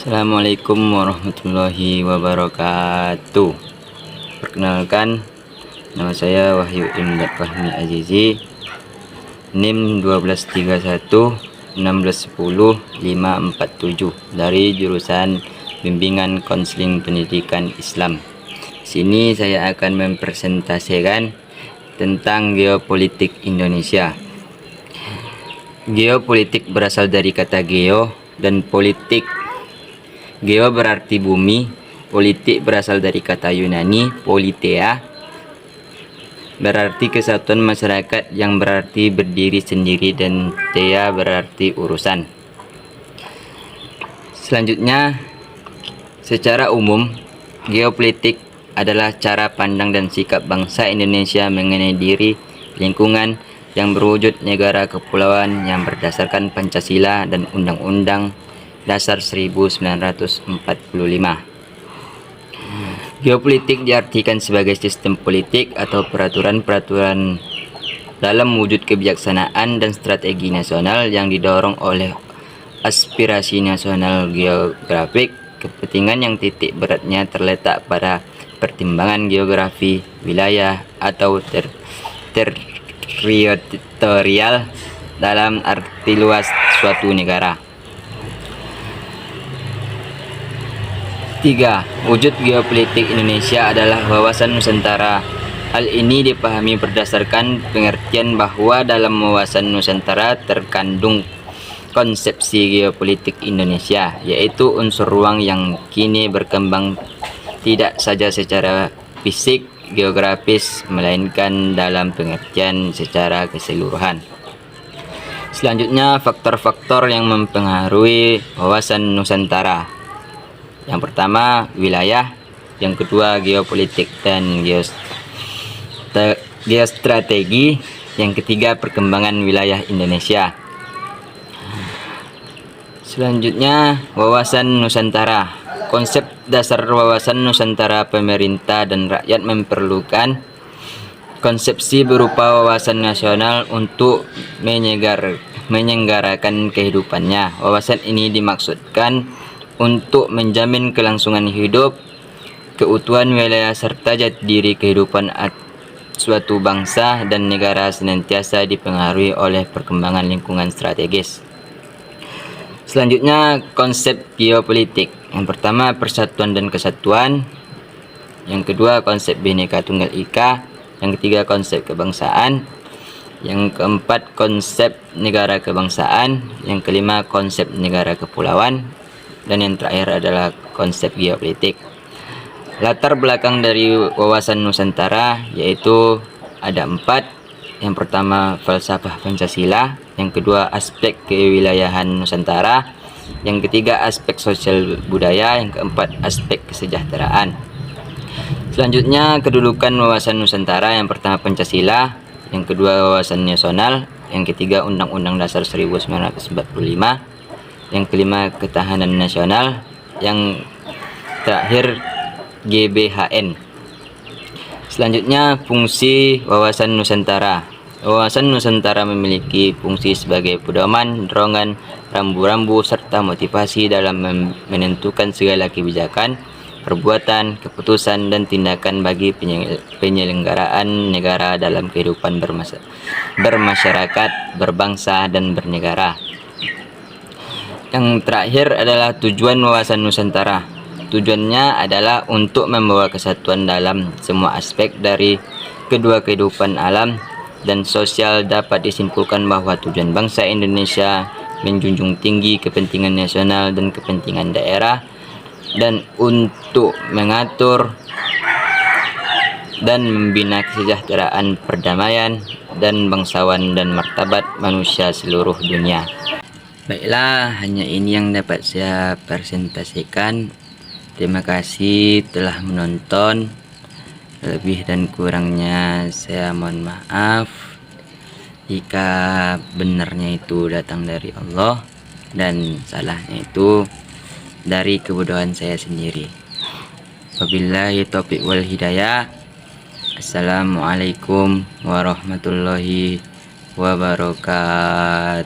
Assalamualaikum warahmatullahi wabarakatuh. Perkenalkan, nama saya Wahyu Imdad Fahmi Azizi, NIM 1231 1610 547 dari jurusan Bimbingan Konseling Pendidikan Islam. Sini saya akan mempresentasikan tentang geopolitik Indonesia. Geopolitik berasal dari kata geo dan politik. Geo berarti bumi, politik berasal dari kata Yunani politea, berarti kesatuan masyarakat yang berarti berdiri sendiri, dan tea berarti urusan. Selanjutnya, secara umum, geopolitik adalah cara pandang dan sikap bangsa Indonesia mengenai diri, lingkungan yang berwujud negara kepulauan yang berdasarkan Pancasila dan Undang-Undang Dasar 1945. Geopolitik diartikan sebagai sistem politik atau peraturan-peraturan dalam wujud kebijaksanaan dan strategi nasional yang didorong oleh aspirasi nasional geografik, kepentingan yang titik beratnya terletak pada pertimbangan geografi, wilayah, atau teritorial dalam arti luas suatu negara. 3. Wujud geopolitik Indonesia adalah wawasan Nusantara. Hal ini dipahami berdasarkan pengertian bahwa dalam wawasan Nusantara terkandung konsepsi geopolitik Indonesia, yaitu unsur ruang yang kini berkembang tidak saja secara fisik geografis, melainkan dalam pengertian secara keseluruhan. Selanjutnya, faktor-faktor yang mempengaruhi wawasan Nusantara. Yang pertama, wilayah. Yang kedua, geopolitik dan geostrategi. Yang ketiga, perkembangan wilayah Indonesia. Selanjutnya, wawasan Nusantara. Konsep dasar wawasan Nusantara: pemerintah dan rakyat memerlukan konsepsi berupa wawasan nasional untuk menyelenggarakan kehidupannya. Wawasan ini dimaksudkan untuk menjamin kelangsungan hidup, keutuhan wilayah, serta jati diri kehidupan suatu bangsa dan negara senantiasa dipengaruhi oleh perkembangan lingkungan strategis. Selanjutnya, konsep geopolitik. Yang pertama, persatuan dan kesatuan. Yang kedua, konsep Bhinneka Tunggal Ika. Yang ketiga, konsep kebangsaan. Yang keempat, konsep negara kebangsaan. Yang kelima, konsep negara kepulauan. Dan yang terakhir adalah konsep geopolitik. Latar belakang dari wawasan Nusantara yaitu ada 4. Yang pertama, falsafah Pancasila. Yang kedua, aspek kewilayahan Nusantara. Yang ketiga, aspek sosial budaya. Yang keempat, aspek kesejahteraan. Selanjutnya, kedudukan wawasan Nusantara. Yang pertama, Pancasila. Yang kedua, wawasan nasional. Yang ketiga, Undang-Undang Dasar 1945. Yang kelima, ketahanan nasional. Yang terakhir, GBHN. Selanjutnya, fungsi wawasan Nusantara. Wawasan Nusantara memiliki fungsi sebagai pedoman, dorongan, rambu-rambu, serta motivasi dalam menentukan segala kebijakan, perbuatan, keputusan, dan tindakan bagi penyelenggaraan negara dalam kehidupan bermasyarakat, berbangsa, dan bernegara. Yang terakhir adalah tujuan wawasan Nusantara. Tujuannya adalah untuk membawa kesatuan dalam semua aspek dari kedua kehidupan alam dan sosial. Dapat disimpulkan bahwa tujuan bangsa Indonesia menjunjung tinggi kepentingan nasional dan kepentingan daerah, dan untuk mengatur dan membina kesejahteraan, perdamaian, dan bangsawan dan martabat manusia seluruh dunia. Baiklah, hanya ini yang dapat saya presentasikan. Terima kasih telah menonton. Lebih dan kurangnya saya mohon maaf. Jika benarnya itu datang dari Allah dan salahnya itu dari kebodohan saya sendiri. Wabillahi taufiq wal hidayah. Assalamualaikum warahmatullahi wabarakatuh.